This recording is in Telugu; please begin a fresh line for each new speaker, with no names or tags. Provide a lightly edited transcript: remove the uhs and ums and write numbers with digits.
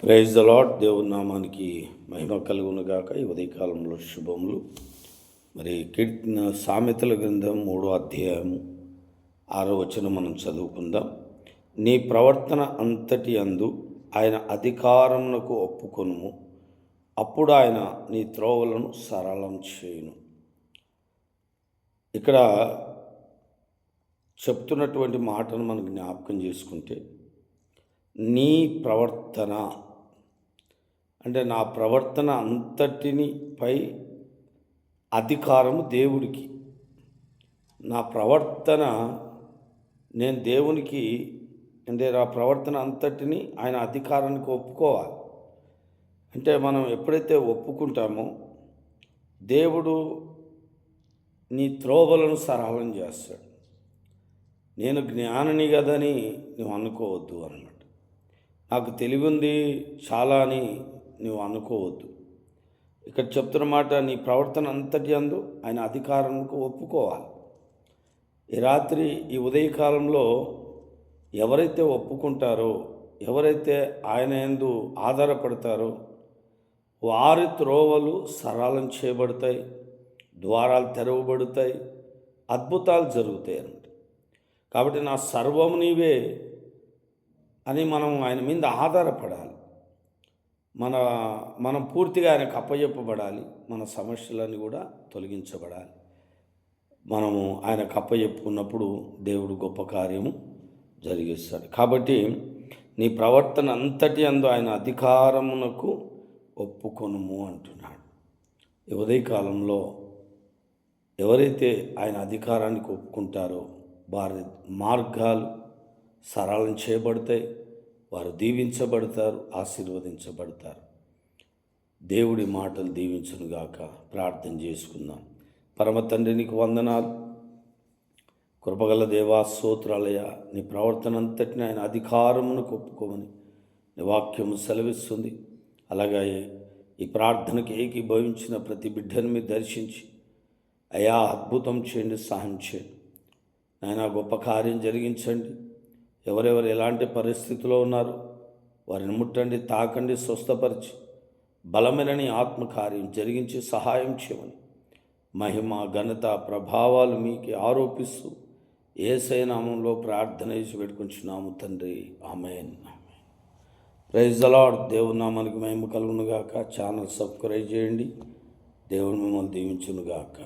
Praise the Lord. దేవుని నామానికి మహిమ కలుగును గాక. ఈ ఉదయకాలంలో శుభములు. మరి సామెతల గ్రంథం 3వ అధ్యాయము 6వ వచనం మనం చదువుకుందాం. నీ ప్రవర్తన అంతటి అందు ఆయన అధికారమునకు ఒప్పుకొనుము, అప్పుడు ఆయన నీ త్రోవలను సరళం చేయును. ఇక్కడ చెప్తున్నటువంటి మాటను మనం జ్ఞాపకం చేసుకుంటే, నీ ప్రవర్తన అంటే నా ప్రవర్తన అంతటిని పై అధికారము దేవుడికి. నా ప్రవర్తన నేను దేవునికి అంటే నా ప్రవర్తన అంతటిని ఆయన అధికారానికి ఒప్పుకోవాలి. అంటే మనం ఎప్పుడైతే ఒప్పుకుంటామో దేవుడు నీ త్రోవలను సరళం చేస్తాడు. నేను జ్ఞానిని కదని నువ్వు అనుకోవద్దు అన్నమాట. నాకు తెలివి ఉంది చాలా అని నువ్వు అనుకోవద్దు. ఇక్కడ చెప్తున్న మాట, నీ ప్రవర్తన అంతటి అందు ఆయన అధికారానికి ఒప్పుకోవాలి. ఈ రాత్రి ఈ ఉదయకాలంలో ఎవరైతే ఒప్పుకుంటారో, ఎవరైతే ఆయన యందు ఆధారపడతారో వారి త్రోవలు సరళం చేయబడతాయి, ద్వారాలు తెరవబడతాయి, అద్భుతాలు జరుగుతాయి అన్నమాట. కాబట్టి నా సర్వము నీవే అని మనం ఆయన మీద ఆధారపడాలి. మనం పూర్తిగా ఆయనకు అప్పచెప్పబడాలి. మన సమస్యలన్నీ కూడా తొలగించబడాలి. మనము ఆయనకు అప్పచెప్పుకున్నప్పుడు దేవుడు గొప్ప కార్యము జరిగిస్తాడు. కాబట్టి నీ ప్రవర్తన అంతటి అందు ఆయన అధికారమునకు ఒప్పుకొనుము అంటున్నాడు. ఈ ఉదయకాలంలో ఎవరైతే ఆయన అధికారానికి ఒప్పుకుంటారో వారి మార్గాలు సరళం చేయబడతాయి, వారు దీవించబడతారు, ఆశీర్వదించబడతారు. దేవుడి మాటలు దీవించునుగాక. ప్రార్థన చేసుకుందాం. పరమ తండ్రి, నీకు వందనాలు. కృపగల దేవా, స్తోత్రాలయ. నీ ప్రవర్తన అంతటిని ఆయన అధికారమునకు ఒప్పుకోమని నీ వాక్యము సెలవిస్తుంది. అలాగే ఈ ప్రార్థనకి ఏకీభవించిన ప్రతి బిడ్డను మీరు దర్శించి అయా అద్భుతం చేయండి, సహాయం చేయండి. నాయన గొప్ప కార్యం జరిగించండి. ఎవరెవరు ఎలాంటి పరిస్థితిలో ఉన్నారో వారిని ముట్టండి, తాకండి, స్వస్థపరిచి బలమైన నీ ఆత్మకార్యం జరిగించి సహాయం చేయమని మహిమ, ఘనత, ప్రభావాలు మీకు ఆరోపిస్తూ యేసయ్య నామంలో ప్రార్థన చేసి పెట్టుకుంటున్నాము తండ్రి. ఆమేన్. Praise the Lord. దేవుని నామానికి మహిమ కలుగునుగాక. ఛానల్ సబ్స్క్రైబ్ చేయండి. దేవుని మిమ్మల్ని దీవించునుగాక.